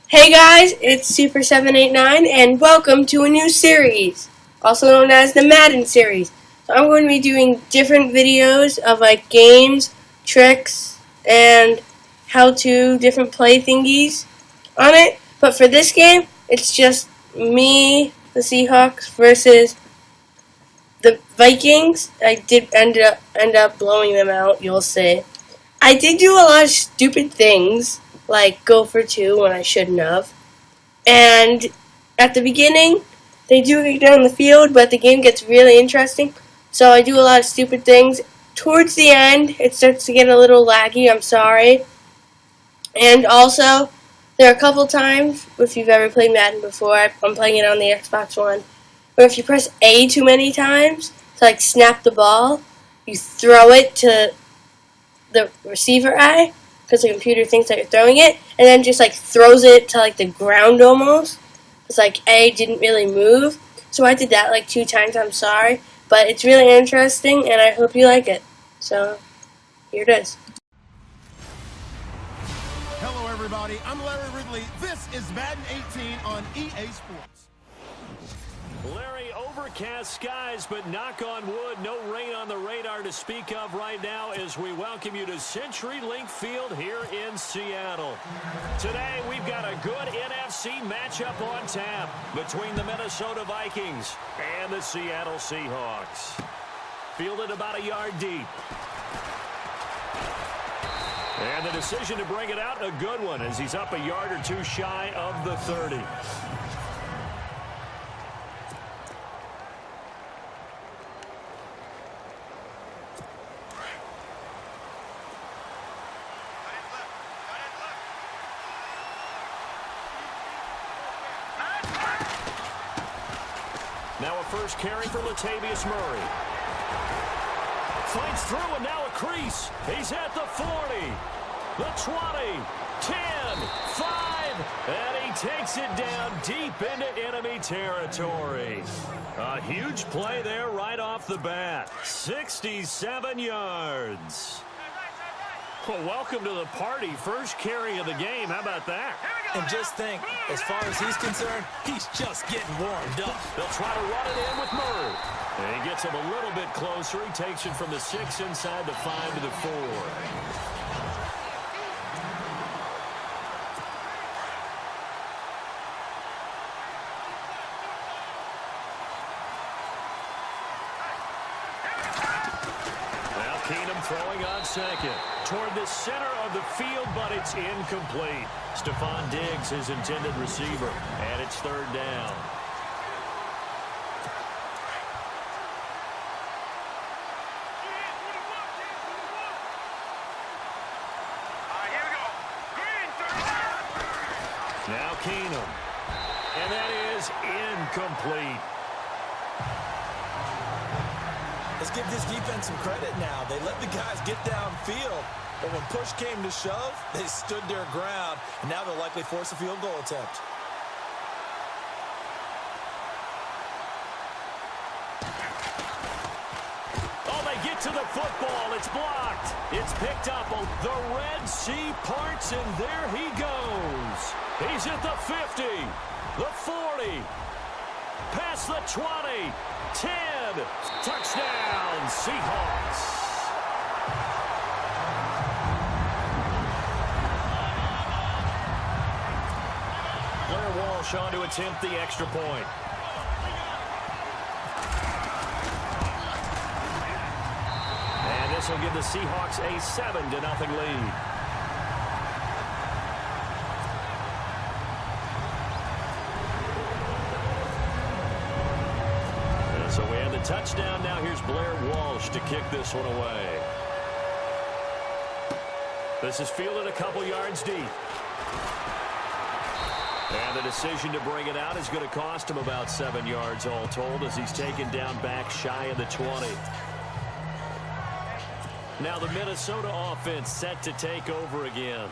Hey guys, it's Super789 and welcome to a new series, also known as the Madden series. So I'm going to be doing different videos of games, tricks, and how-to different play thingies on it. But for this game, it's just me, the Seahawks, versus the Vikings. I did end up blowing them out, you'll see. I did do a lot of stupid things, like go for two when I shouldn't have. And at the beginning, they do get down the field, but the game gets really interesting. So I do a lot of stupid things. Towards the end, it starts to get a little laggy, I'm sorry. And also, there are a couple times, if you've ever played Madden before, I'm playing it on the Xbox One, where if you press A too many times to snap the ball, you throw it to the receiver eye, because the computer thinks that you're throwing it, and then just throws it to the ground almost. It's A didn't really move. So I did that 2 times, I'm sorry. But it's really interesting, and I hope you like it. So, here it is. Hello everybody, I'm Larry Ridley. This is Madden 18 on EA Sports. Larry, overcast skies, but knock on wood, no rain on the radar to speak of right now as we welcome you to CenturyLink Field here in Seattle. Today, we've got a good NFC matchup on tap between the Minnesota Vikings and the Seattle Seahawks. Fielded about a yard deep. And the decision to bring it out, a good one, as he's up a yard or two shy of the 30. Now a first carry for Latavius Murray. Fights through and now a crease. He's at the 40, the 20, 10, 5, and he takes it down deep into enemy territory. A huge play there right off the bat. 67 yards. Well, welcome to the party. First carry of the game. How about that? And just think, as far as he's concerned, he's just getting warmed up. They'll try to run it in with Murray. And he gets him a little bit closer. He takes it from the 6 inside the 5 to the 4. Keenum throwing on second. Toward the center of the field, but it's incomplete. Stephon Diggs, his intended receiver, and it's third down. Now Keenum. And that is incomplete. Let's give this defense some credit now. They let the guys get downfield, but when push came to shove, they stood their ground, and now they'll likely force a field goal attempt. Oh, they get to the football. It's blocked. It's picked up. The Red Sea parts, and there he goes. He's at the 50, the 40, past the 20, 10, touchdown, Seahawks. Blair Walsh on to attempt the extra point. And this will give the Seahawks a 7-0 lead. So we have the touchdown. Now here's Blair Walsh to kick this one away. This is fielded a couple yards deep. And the decision to bring it out is going to cost him about 7 yards all told, as he's taken down back shy of the 20. Now the Minnesota offense set to take over again.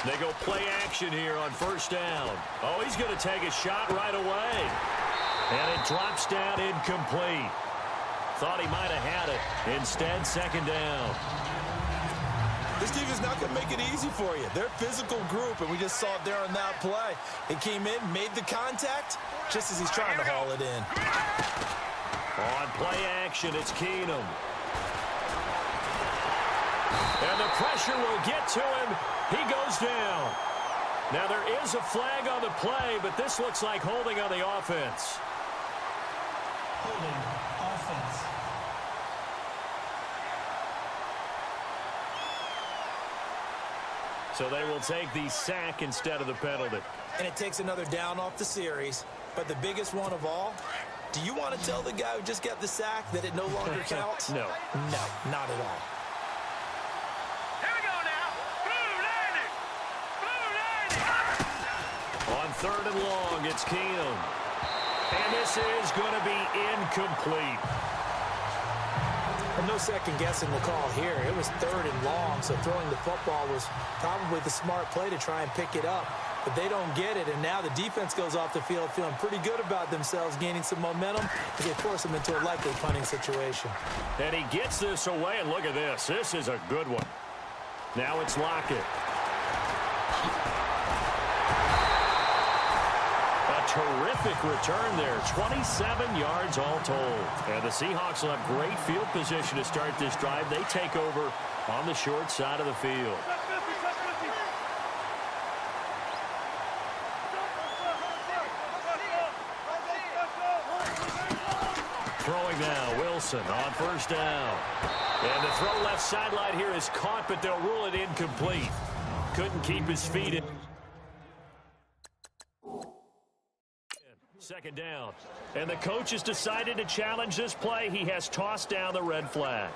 They go play action here on first down. Oh, he's going to take a shot right away. And it drops down incomplete. Thought he might have had it. Instead, second down. This defense is not going to make it easy for you. They're a physical group, and we just saw it there on that play. He came in, made the contact, just as he's trying to haul it in. On play action, it's Keenum. And the pressure will get to him. He goes down. Now, there is a flag on the play, but this looks like holding on the offense. Holding offense. So they will take the sack instead of the penalty. And it takes another down off the series. But the biggest one of all, do you want to tell the guy who just got the sack that it no longer counts? No. No, not at all. Here we go now. Blue 90. On third and long, it's Keenum. And this is going to be incomplete. And no second guessing the call here. It was third and long, so throwing the football was probably the smart play to try and pick it up. But they don't get it, and now the defense goes off the field feeling pretty good about themselves, gaining some momentum as they force them into a likely punting situation. And he gets this away, and look at this. This is a good one. Now it's Lockett. Terrific return there. 27 yards all told. And the Seahawks will have great field position to start this drive. They take over on the short side of the field. Throwing now, Wilson on first down. And the throw left sideline here is caught, but they'll rule it incomplete. Couldn't keep his feet in. Second down. And the coach has decided to challenge this play. He has tossed down the red flag.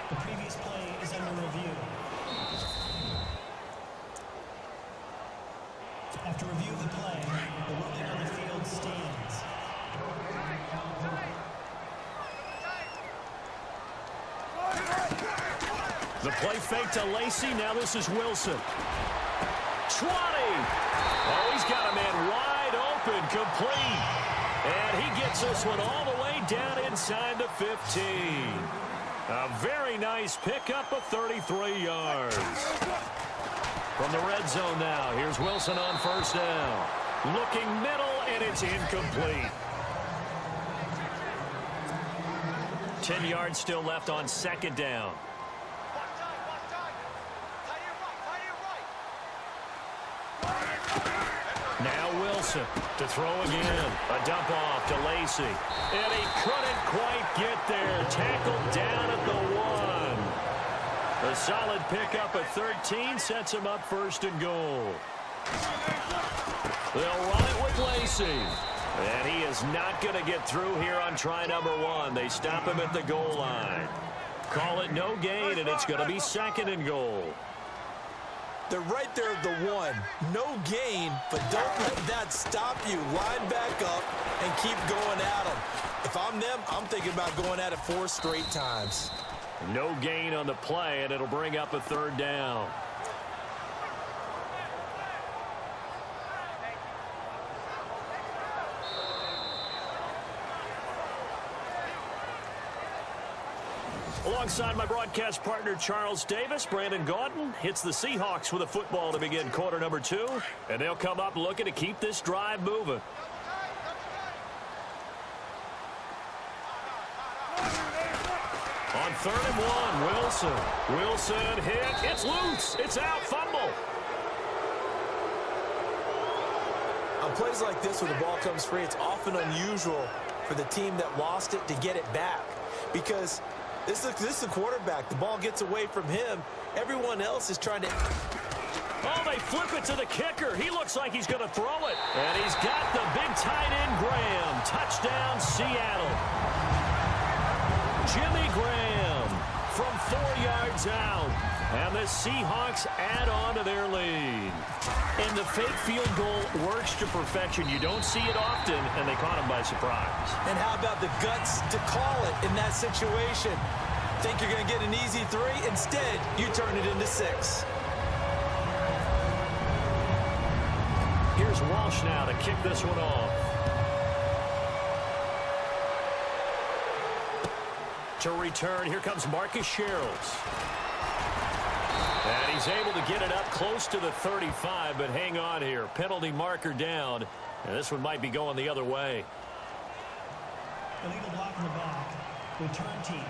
The previous play is under review. After review of the play, the ruling on the field stands. The play fake to Lacey. Now this is Wilson. 20. Oh, he's got a man wide open, complete. And he gets this one all the way down inside the 15. A very nice pickup of 33 yards. From the red zone now, here's Wilson on first down. Looking middle, and it's incomplete. 10 yards still left on second down. Now Wilson to throw again. A dump off to Lacey. And he couldn't quite get there. Tackled down at the 1. A solid pickup at 13 sets him up first and goal. They'll run it with Lacey. And he is not going to get through here on try number 1. They stop him at the goal line. Call it no gain, and it's going to be second and goal. They're right there at the 1. No gain, but don't let that stop you. Line back up and keep going at them. If I'm them, I'm thinking about going at it 4 straight times. No gain on the play, and it'll bring up a third down. Alongside my broadcast partner, Charles Davis, Brandon Gaudin hits the Seahawks with a football to begin quarter number 2. And they'll come up looking to keep this drive moving. On third and 1, Wilson. Wilson hit. It's loose. It's out. Fumble. On plays like this where the ball comes free, it's often unusual for the team that lost it to get it back. Because this is the quarterback. The ball gets away from him. Everyone else is trying to... Oh, they flip it to the kicker. He looks like he's going to throw it. And he's got the big tight end, Graham. Touchdown, Seattle. Jimmy Graham from 4 yards out. And the Seahawks add on to their lead. And the fake field goal works to perfection. You don't see it often, and they caught him by surprise. And how about the guts to call it in that situation? Think you're going to get an easy 3? Instead, you turn it into 6. Here's Walsh now to kick this one off. To return, here comes Marcus Sherrills. And he's able to get it up close to the 35, but hang on here. Penalty marker down, and this one might be going the other way. Illegal block in the back. Return team.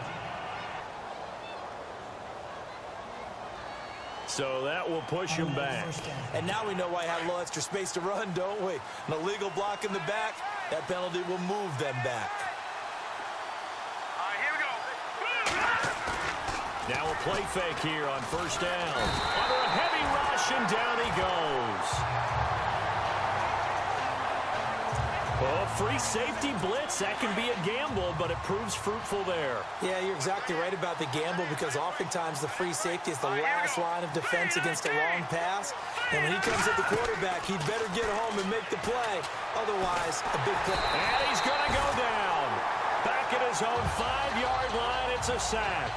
So that will push him back. And now we know why he had a little extra space to run, don't we? An illegal block in the back, that penalty will move them back. All right, here we go. Now a play fake here on first down. Under a heavy rush, and down he goes. Well, free safety blitz, that can be a gamble, but it proves fruitful there. Yeah, you're exactly right about the gamble because oftentimes the free safety is the last line of defense against a long pass. And when he comes at the quarterback, he'd better get home and make the play. Otherwise, a big play. And he's going to go down. Back at his own 5-yard line, it's a sack.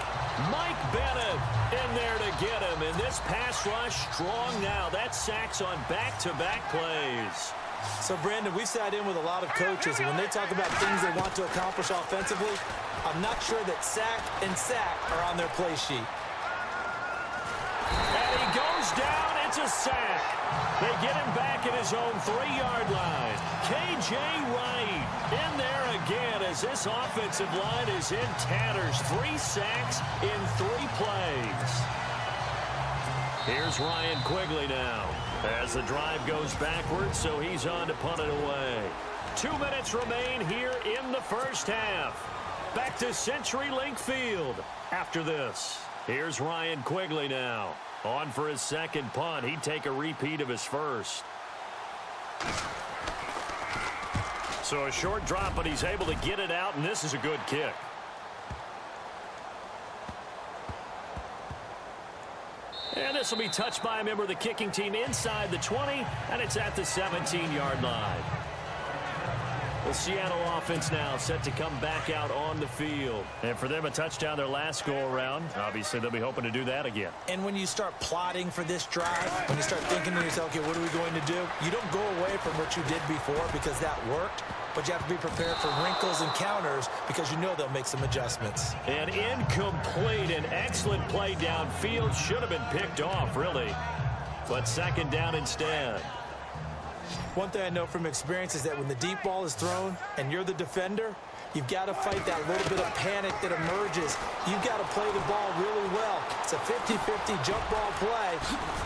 Mike Bennett in there to get him. And this pass rush strong now. That sacks on back-to-back plays. So, Brandon, we sat in with a lot of coaches, and when they talk about things they want to accomplish offensively, I'm not sure that sack and sack are on their play sheet. And he goes down. It's a sack. They get him back at his own 3-yard line. K.J. Wright in there again as this offensive line is in tatters. 3 sacks in 3 plays. Here's Ryan Quigley now as the drive goes backwards, so he's on to punt it away. 2 minutes remain here in the first half. Back to CenturyLink Field after this. Here's Ryan Quigley now. On for his second punt. He'd take a repeat of his first. So a short drop, but he's able to get it out, and this is a good kick. And this will be touched by a member of the kicking team inside the 20, and it's at the 17-yard line. The Seattle offense now set to come back out on the field. And for them, a touchdown their last go-around. Obviously, they'll be hoping to do that again. And when you start plotting for this drive, when you start thinking to yourself, okay, what are we going to do? You don't go away from what you did before because that worked, but you have to be prepared for wrinkles and counters because you know they'll make some adjustments. An incomplete and excellent play downfield. Should have been picked off, really. But second down instead. One thing I know from experience is that when the deep ball is thrown and you're the defender, you've got to fight that little bit of panic that emerges. You've got to play the ball really well. It's a 50-50 jump ball play.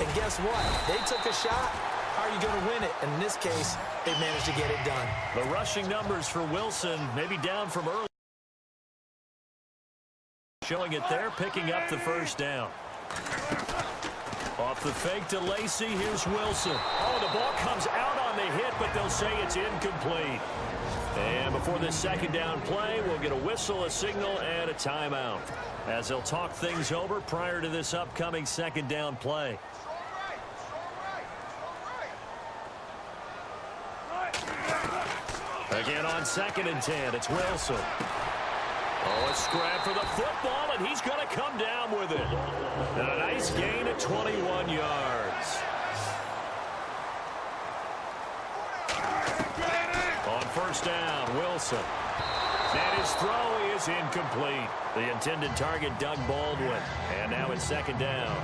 And guess what? They took a shot. How are you going to win it? And in this case, they managed to get it done. The rushing numbers for Wilson maybe down from early. Showing it there, picking up the first down. Off the fake to Lacey, here's Wilson. Oh, the ball comes out on the hit, but they'll say it's incomplete. And before this second down play, we'll get a whistle, a signal, and a timeout, as they'll talk things over prior to this upcoming second down play. Again on 2nd and 10, it's Wilson. Oh, a scrap for the football, and he's going to come down with it. And a nice gain at 21 yards. On first down, Wilson. And his throw is incomplete. The intended target, Doug Baldwin. And now it's second down.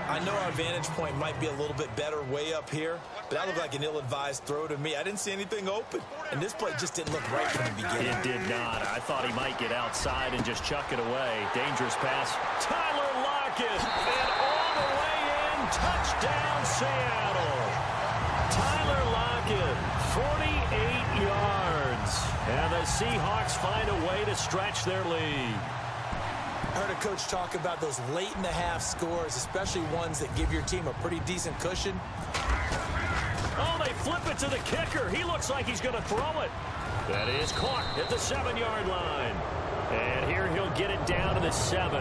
I know our vantage point might be a little bit better way up here, but that looked like an ill-advised throw to me. I didn't see anything open, and this play just didn't look right from the beginning. It did not. I thought he might get outside and just chuck it away. Dangerous pass. Tyler Lockett, and all the way in, touchdown Seattle. Tyler Lockett, 48 yards, and the Seahawks find a way to stretch their lead. I heard a coach talk about those late-in-the-half scores, especially ones that give your team a pretty decent cushion. Oh, they flip it to the kicker. He looks like he's going to throw it. That is caught at the 7-yard line. And here he'll get it down to the 7.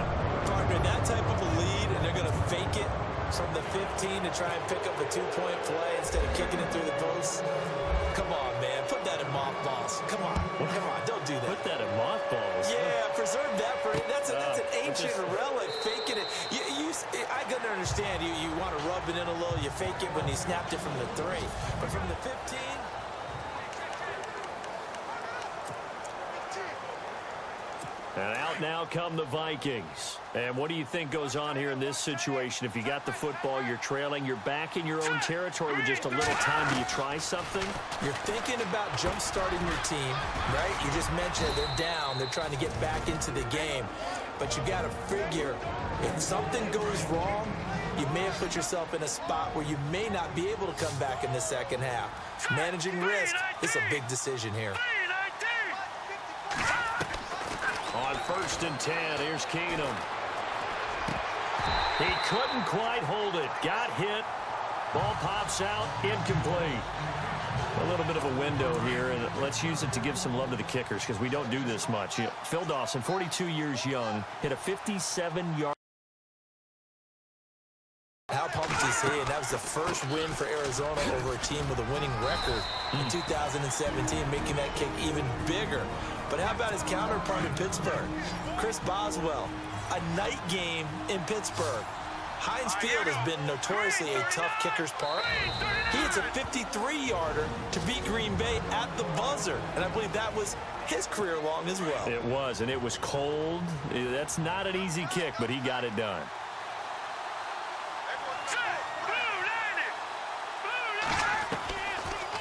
Partner, that type of a lead, and they're going to fake it from the 15 to try and pick up a 2-point play instead of kicking it through the posts. Come on, man. Put that in mothballs. Come on. Come on. Don't do that. Put that in mothballs. Yeah, preserve that for it. That's an ancient relic. Faking it. I couldn't understand. You want to rub it in a little. You fake it when he snapped it from the 3. But from the 15... And out now come the Vikings. And what do you think goes on here in this situation? If you got the football, you're trailing, you're back in your own territory with just a little time. Do you try something? You're thinking about jump-starting your team, right? You just mentioned it. They're down. They're trying to get back into the game. But you got to figure, if something goes wrong, you may have put yourself in a spot where you may not be able to come back in the second half. Managing risk is a big decision here. On 1st and 10, here's Keenum. He couldn't quite hold it. Got hit. Ball pops out. Incomplete. A little bit of a window here, and let's use it to give some love to the kickers because we don't do this much. Phil Dawson, 42 years young, hit a 57-yard. How pumped is he? And that was the first win for Arizona over a team with a winning record in 2017, making that kick even bigger. But how about his counterpart in Pittsburgh? Chris Boswell, a night game in Pittsburgh. Heinz Field has been notoriously a tough kicker's park. He hits a 53-yarder to beat Green Bay at the buzzer. And I believe that was his career long as well. It was, and it was cold. That's not an easy kick, but he got it done.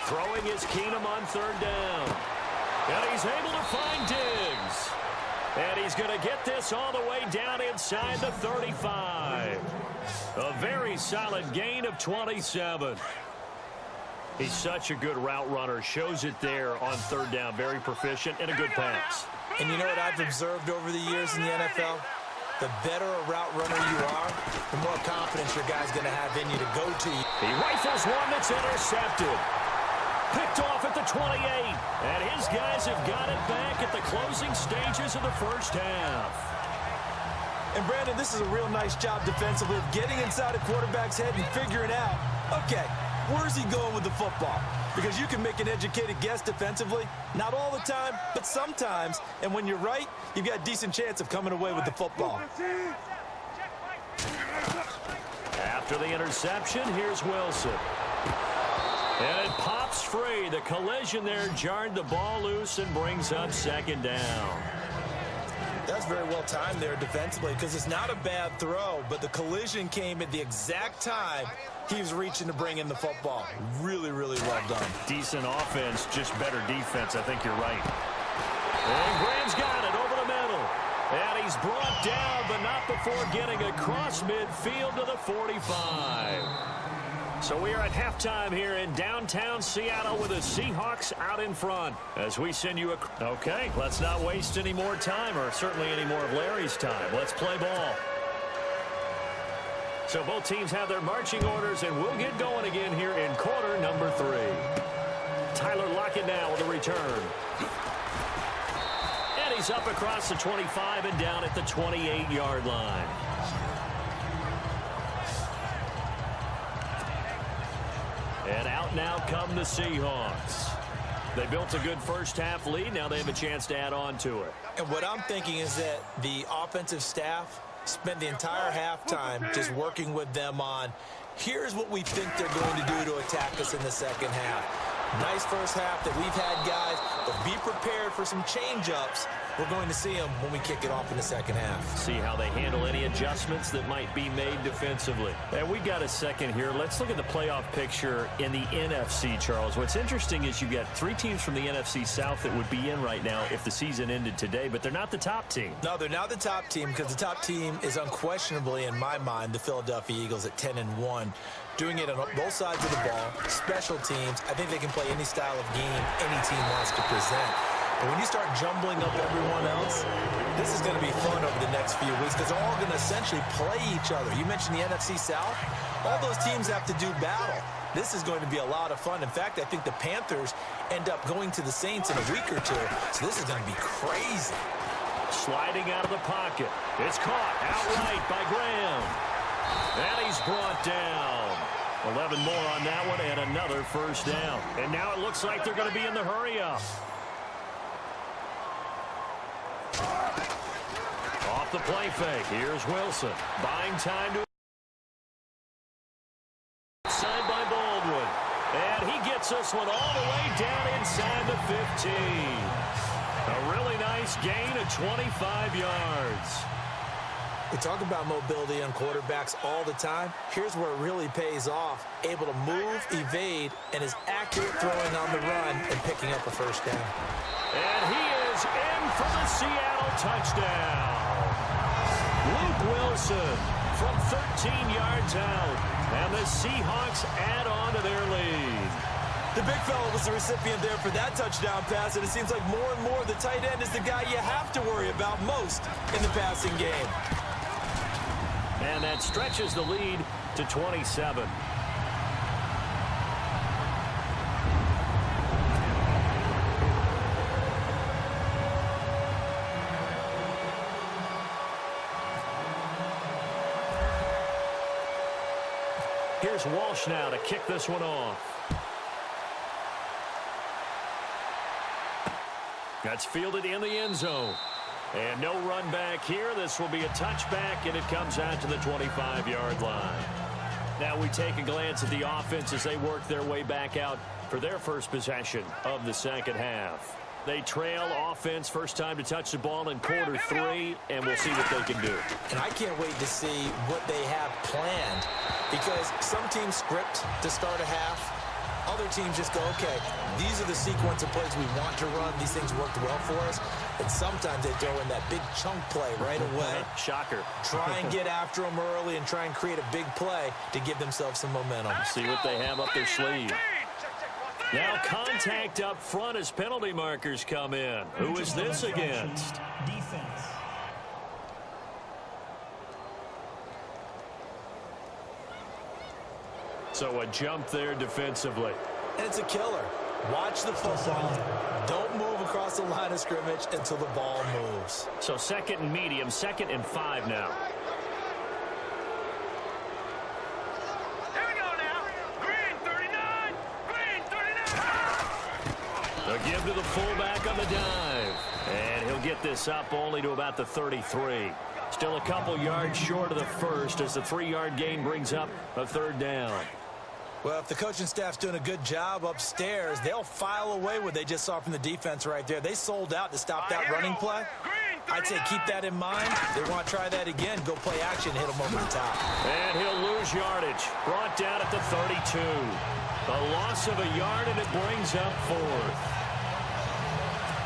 Throwing is Keenum on 3rd down. And he's able to find Diggs. And he's going to get this all the way down inside the 35. A very solid gain of 27. He's such a good route runner. Shows it there on 3rd down. Very proficient and a good pass. And you know what I've observed over the years in the NFL? The better a route runner you are, the more confidence your guy's going to have in you to go to you. He rifles one that's intercepted. Picked off at the 28. And his guys have got it back at the closing stages of the first half. And, Brandon, this is a real nice job defensively of getting inside a quarterback's head and figuring out, okay, where's he going with the football? Because you can make an educated guess defensively. Not all the time, but sometimes. And when you're right, you've got a decent chance of coming away with the football. After the interception, here's Wilson. And it pops free. The collision there jarred the ball loose and brings up 2nd down. That's very well timed there defensively because it's not a bad throw, but the collision came at the exact time he was reaching to bring in the football. Really, really well done. Decent offense, just better defense. I think you're right. And Graham's got it over the middle. And he's brought down, but not before getting across midfield to the 45. So we are at halftime here in downtown Seattle with the Seahawks out in front. As we send you a... Okay, let's not waste any more time, or certainly any more of Larry's time. Let's play ball. So both teams have their marching orders, and we'll get going again here in quarter number 3. Tyler Lockett now with a return. And he's up across the 25 and down at the 28-yard line. And out now come the Seahawks. They built a good first half lead. Now they have a chance to add on to it. And what I'm thinking is that the offensive staff spent the entire halftime just working with them on, here's what we think they're going to do to attack us in the second half. Nice first half that we've had, guys, but be prepared for some change-ups. We're going to see them when we kick it off in the second half. See how they handle any adjustments that might be made defensively. And we got a second here. Let's look at the playoff picture in the NFC, Charles. What's interesting is you've got 3 teams from the NFC South that would be in right now if the season ended today, but they're not the top team. No, they're not the top team because the top team is unquestionably, in my mind, the Philadelphia Eagles at 10-1. Doing it on both sides of the ball, special teams. I think they can play any style of game any team wants to present. But when you start jumbling up everyone else, this is going to be fun over the next few weeks because they're all going to essentially play each other. You mentioned the NFC South. All those teams have to do battle. This is going to be a lot of fun. In fact, I think the Panthers end up going to the Saints in a week or 2. So this is going to be crazy. Sliding out of the pocket. It's caught outright by Graham. And he's brought down. 11 more on that one and another first down. And now it looks like they're going to be in the hurry-up. Off the play fake. Here's Wilson. Buying time to... Signed by Baldwin. And he gets this one all the way down inside the 15. A really nice gain of 25 yards. We talk about mobility on quarterbacks all the time. Here's where it really pays off. Able to move, evade, and is accurate throwing on the run and picking up a first down. And he is in for the Seattle touchdown. Luke Wilson from 13 yards out. And the Seahawks add on to their lead. The big fella was the recipient there for that touchdown pass, and it seems like more and more the tight end is the guy you have to worry about most in the passing game. And that stretches the lead to 27. Here's Walsh now to kick this one off. That's fielded in the end zone. And no run back here. This will be a touchback, and it comes out to the 25-yard line. Now we take a glance at the offense as they work their way back out for their first possession of the second half. They trail offense first time to touch the ball in quarter 3, and we'll see what they can do. And I can't wait to see what they have planned, because some teams script to start a half. Other teams just go, okay, these are the sequence of plays we want to run. These things worked well for us. And sometimes they throw in that big chunk play right away. Shocker. Try and get after them early and try and create a big play to give themselves some momentum. See what they have up their sleeve. Now contact up front as penalty markers come in. Who is this against? Defense. So a jump there defensively. And it's a killer. Watch the football. Don't move across the line of scrimmage until the ball moves. So second and medium, 2nd and 5 now. Here we go now. Green 39. Green 39. They'll give to the fullback on the dive. And he'll get this up only to about the 33. Still a couple yards short of the first as the 3-yard gain brings up a 3rd down. Well, if the coaching staff's doing a good job upstairs, they'll file away what they just saw from the defense right there. They sold out to stop that running play. I'd say keep that in mind. They want to try that again. Go play action, hit them over the top. And he'll lose yardage. Brought down at the 32. A loss of a yard, and it brings up 4th.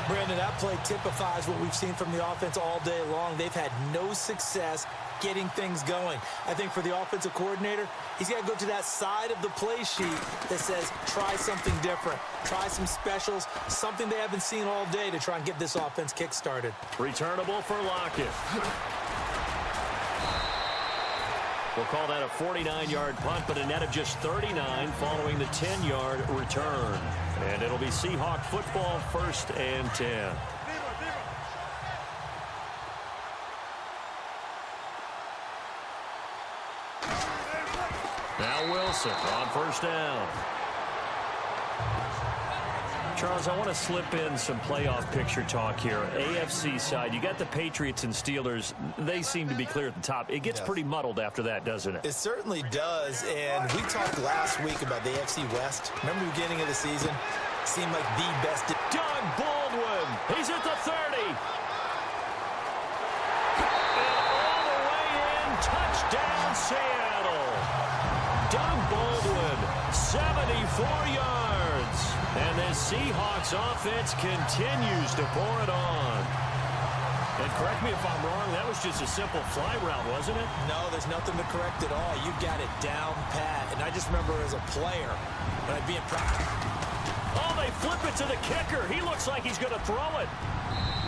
Brandon, that play typifies what we've seen from the offense all day long. They've had no success getting things going. I think for the offensive coordinator, he's got to go to that side of the play sheet that says try something different. Try some specials, something they haven't seen all day to try and get this offense kick-started. Returnable for Lockett. We'll call that a 49-yard punt, but a net of just 39 following the 10-yard return. And it'll be Seahawk football, 1st and 10. Now Wilson on 1st down. Charles, I want to slip in some playoff picture talk here. AFC side, you got the Patriots and Steelers. They seem to be clear at the top. It gets pretty muddled after that, doesn't it? It certainly does, and we talked last week about the AFC West. Remember the beginning of the season? Seemed like the best. Doug Baldwin, he's at the 30. And all the way in, touchdown Seattle. Doug Baldwin, 74 yards. And the Seahawks offense continues to pour it on. And correct me if I'm wrong, that was just a simple fly route, wasn't it? No, there's nothing to correct at all. You got it down pat. And I just remember as a player, when I'd be in practice. Oh, they flip it to the kicker. He looks like he's going to throw it.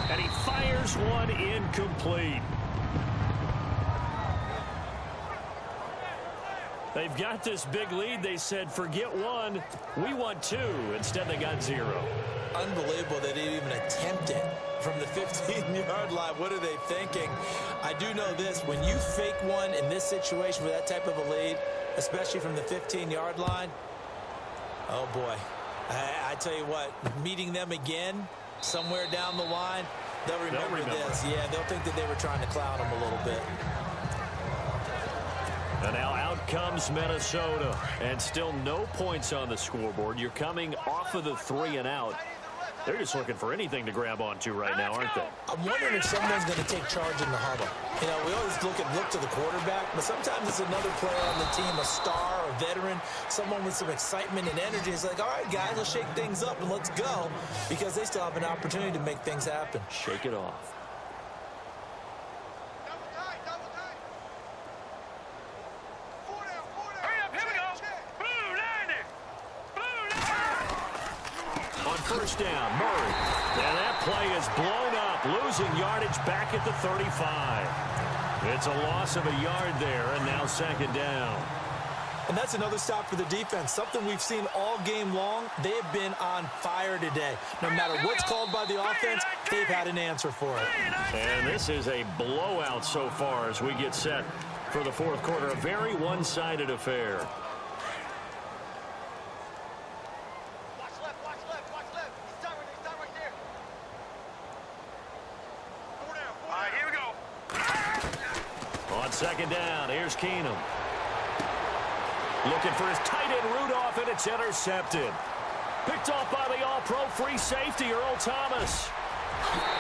And he fires one incomplete. They've got this big lead. They said, forget one. We want 2. Instead, they got 0. Unbelievable they didn't even attempt it from the 15-yard line. What are they thinking? I do know this. When you fake one in this situation with that type of a lead, especially from the 15-yard line, oh, boy. I tell you what, meeting them again somewhere down the line, they'll remember this. Yeah, they'll think that they were trying to clown them a little bit. And now out comes Minnesota. And still no points on the scoreboard. You're coming off of the 3 and out. They're just looking for anything to grab onto right now, aren't they? I'm wondering if someone's going to take charge in the huddle. You know, we always look to the quarterback, but sometimes it's another player on the team, a star, a veteran, someone with some excitement and energy. It's like, all right, guys, let's shake things up and let's go, because they still have an opportunity to make things happen. Shake it off. Hurry up, here we go. Blue line it. Blue line. On first down, Murray. And that play is blown up, losing yardage back at the 35. It's a loss of a yard there, and now second down. And that's another stop for the defense, something we've seen all game long. They have been on fire today. No matter what's called by the offense, they've had an answer for it. And this is a blowout so far as we get set for the fourth quarter. A very one-sided affair. Watch left, watch left, watch left. Stop right there. Four down. All right, here we go. On second down, here's Keenum. Looking for his tight end Rudolph, and it's intercepted. Picked off by the all-pro free safety, Earl Thomas.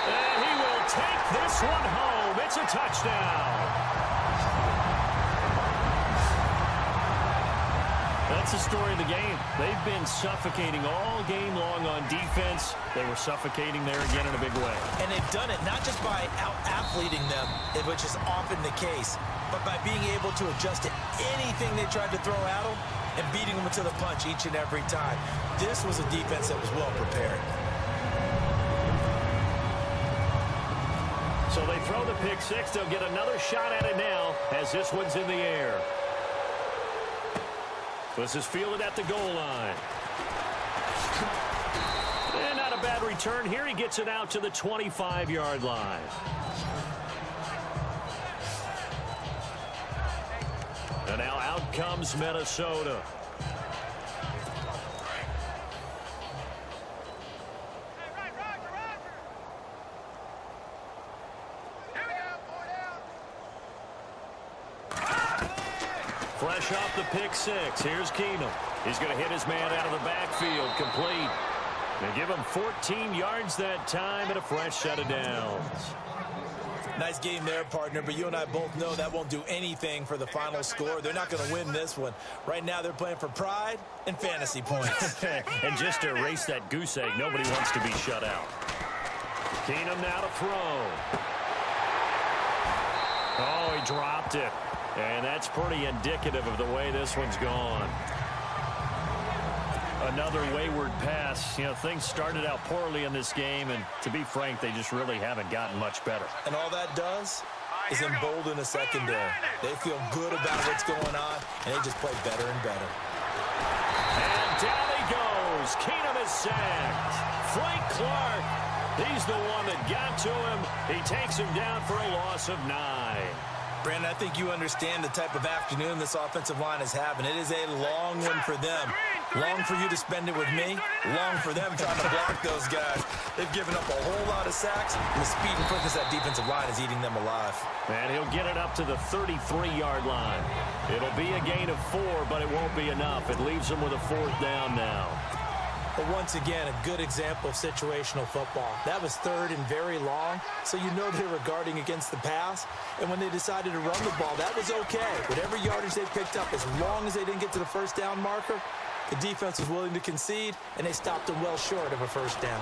And he will take this one home. It's a touchdown. That's the story of the game. They've been suffocating all game long on defense. They were suffocating there again in a big way. And they've done it not just by out-athleting them, which is often the case, but by being able to adjust to anything they tried to throw at them and beating them to the punch each and every time. This was a defense that was well prepared. So they throw the pick six. They'll get another shot at it now as this one's in the air. This is fielded at the goal line. And not a bad return here. He gets it out to the 25-yard line. And now out comes Minnesota. Fresh off the pick six. Here's Keenum. He's going to hit his man out of the backfield. Complete. They give him 14 yards that time and a fresh set of downs. Nice game there, partner, but you and I both know that won't do anything for the final score. They're not going to win this one. Right now, they're playing for pride and fantasy points. And just to erase that goose egg, nobody wants to be shut out. Keenum now to throw. Oh, he dropped it. And that's pretty indicative of the way this one's gone. Another wayward pass. You know, things started out poorly in this game, and to be frank, they just really haven't gotten much better. And all that does is embolden a secondary. They feel good about what's going on, and they just play better and better. And down he goes. Keenum is sacked. Frank Clark, he's the one that got to him. He takes him down for a loss of 9. Brandon, I think you understand the type of afternoon this offensive line is having. It is a long one for them. Long for you to spend it with me. Long for them trying to block those guys. They've given up a whole lot of sacks, and the speed and quickness of that defensive line is eating them alive. And he'll get it up to the 33-yard line. It'll be a gain of 4, but it won't be enough. It leaves them with a 4th down now. But once again, a good example of situational football. That was 3rd and very long, so you know they were guarding against the pass. And when they decided to run the ball, that was okay. Whatever yardage they picked up, as long as they didn't get to the first down marker, the defense was willing to concede, and they stopped them well short of a first down.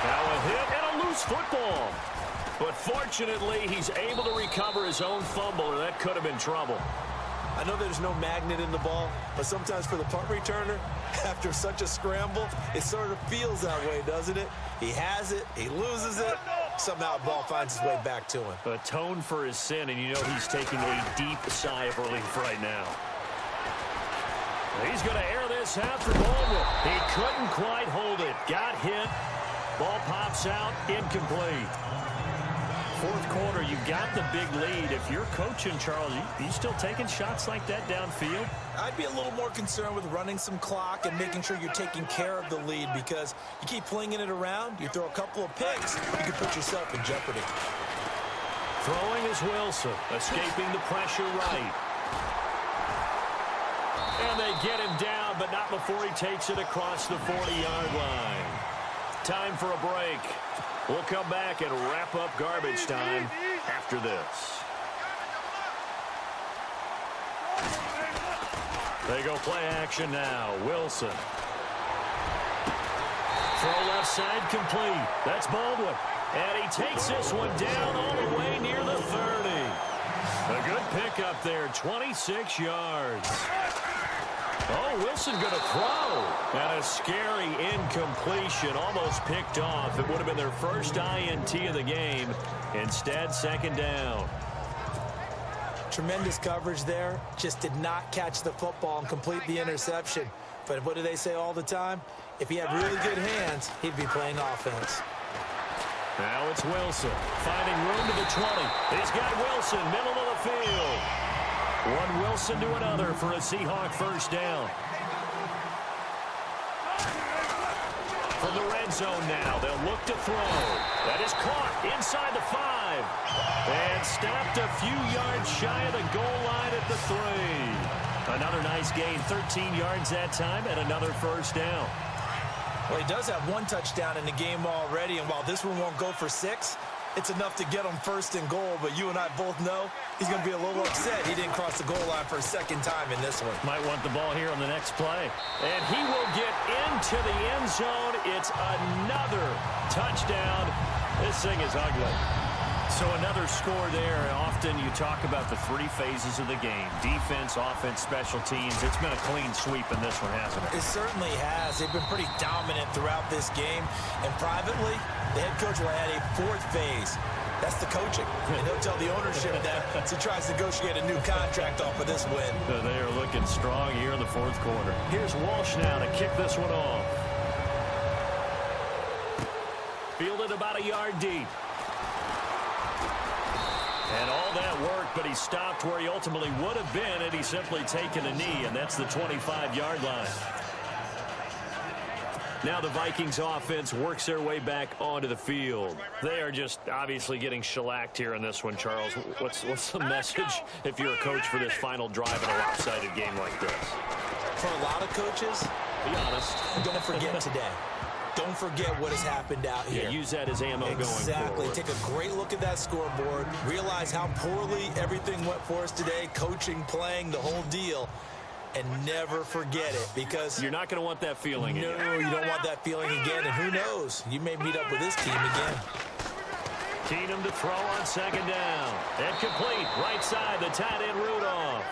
Now a hit and a loose football. But fortunately, he's able to recover his own fumble, or that could have been trouble. I know there's no magnet in the ball, but sometimes for the punt returner, after such a scramble, it sort of feels that way, doesn't it? He has it, he loses it, somehow the ball finds its way back to him. Atone for his sin, and you know he's taking a deep sigh of relief right now. He's going to air this out for Baldwin. He couldn't quite hold it. Got hit. Ball pops out, incomplete. Fourth quarter, you've got the big lead. If you're coaching, Charles, you still taking shots like that downfield? I'd be a little more concerned with running some clock and making sure you're taking care of the lead, because you keep flinging it around, you throw a couple of picks, you can put yourself in jeopardy. Throwing is Wilson, escaping the pressure right. And they get him down, but not before he takes it across the 40-yard line. Time for a break. We'll come back and wrap up garbage time after this. They go play action now. Wilson. Throw left side complete. That's Baldwin. And he takes this one down all the way near the 30. A good pickup there, 26 yards. Oh, Wilson going to throw. And a scary incompletion, almost picked off. It would have been their first INT of the game. Instead, second down. Tremendous coverage there. Just did not catch the football and complete the interception. But what do they say all the time? If he had really good hands, he'd be playing offense. Now it's Wilson, finding room to the 20. He's got Wilson, middle of the field. One Wilson to another for a Seahawk first down. From the red zone now, they'll look to throw. That is caught inside the 5. And stopped a few yards shy of the goal line at the 3. Another nice gain, 13 yards that time, and another first down. Well, he does have one touchdown in the game already, and while this one won't go for 6, it's enough to get him first and goal. But you and I both know he's going to be a little upset he didn't cross the goal line for a second time in this one. Might want the ball here on the next play. And he will get into the end zone. It's another touchdown. This thing is ugly. So another score there. Often you talk about the 3 phases of the game. Defense, offense, special teams. It's been a clean sweep in this one, hasn't it? It certainly has. They've been pretty dominant throughout this game. And privately, the head coach will add a 4th phase. That's the coaching. And he'll tell the ownership that as he tries to negotiate a new contract off of this win. They are looking strong here in the 4th quarter. Here's Walsh now to kick this one off. Fielded about a yard deep. And all that work, but he stopped where he ultimately would have been had he simply taken a knee, and that's the 25-yard line. Now the Vikings offense works their way back onto the field. They are just obviously getting shellacked here in this one, Charles. What's the message if you're a coach for this final drive in a lopsided game like this? For a lot of coaches, be honest, don't forget today. Don't forget what has happened out here. Yeah, use that as ammo going forward. Exactly. Take a great look at that scoreboard. Realize how poorly everything went for us today. Coaching, playing, the whole deal. And never forget it, because you're not going to want that feeling again. No, you don't want that feeling again. And who knows? You may meet up with this team again. Keenum to throw on second down. And complete. Right side, the tight end Rudolph.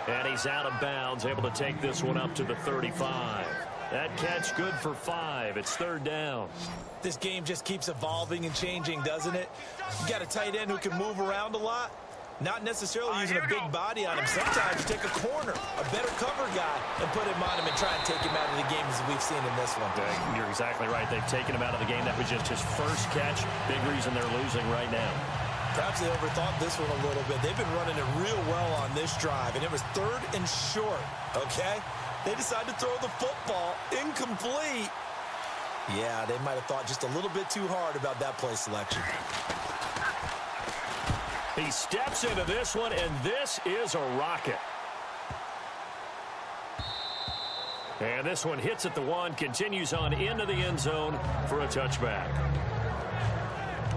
And he's out of bounds, able to take this one up to the 35. That catch good for 5. It's third down. This game just keeps evolving and changing, doesn't it? You got a tight end who can move around a lot. Not necessarily using a big body on him. Sometimes you take a corner, a better cover guy, and put him on him and try and take him out of the game as we've seen in this one. You're exactly right. They've taken him out of the game. That was just his first catch. Big reason they're losing right now. Perhaps they overthought this one a little bit. They've been running it real well on this drive, and it was 3rd and short, okay? They decided to throw the football incomplete. Yeah, they might have thought just a little bit too hard about that play selection. He steps into this one, and this is a rocket. And this one hits at the 1, continues on into the end zone for a touchback.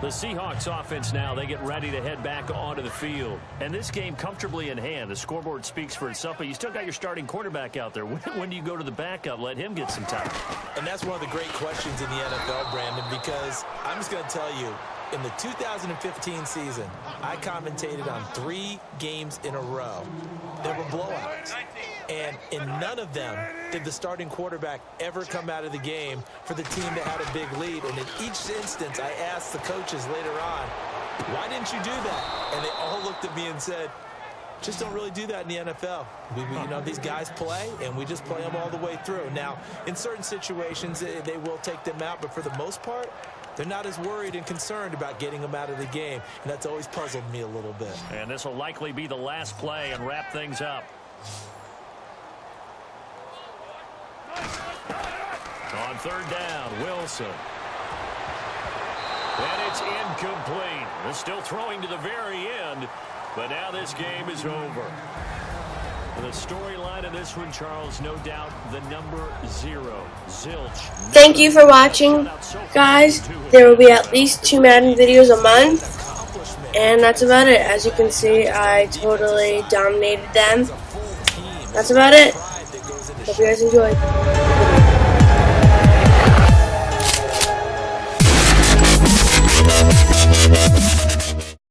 The Seahawks offense now, they get ready to head back onto the field. And this game comfortably in hand. The scoreboard speaks for itself, but you still got your starting quarterback out there. When do you go to the backup? Let him get some time. And that's one of the great questions in the NFL, Brandon, because I'm just going to tell you, in the 2015 season, I commentated on 3 games in a row. There were blowouts. And in none of them did the starting quarterback ever come out of the game for the team that had a big lead. And in each instance, I asked the coaches later on, why didn't you do that? And they all looked at me and said, just don't really do that in the NFL. You know, these guys play, and we just play them all the way through. Now, in certain situations, they will take them out, but for the most part, they're not as worried and concerned about getting them out of the game, and that's always puzzled me a little bit. And this will likely be the last play and wrap things up. On third down, Wilson. And it's incomplete. They're still throwing to the very end, but now this game is over. And the storyline of this one, Charles, no doubt the number 0, Zilch. Thank you for watching, guys. There will be at least 2 Madden videos a month. And that's about it. As you can see, I totally dominated them. That's about it. Hope you guys enjoyed.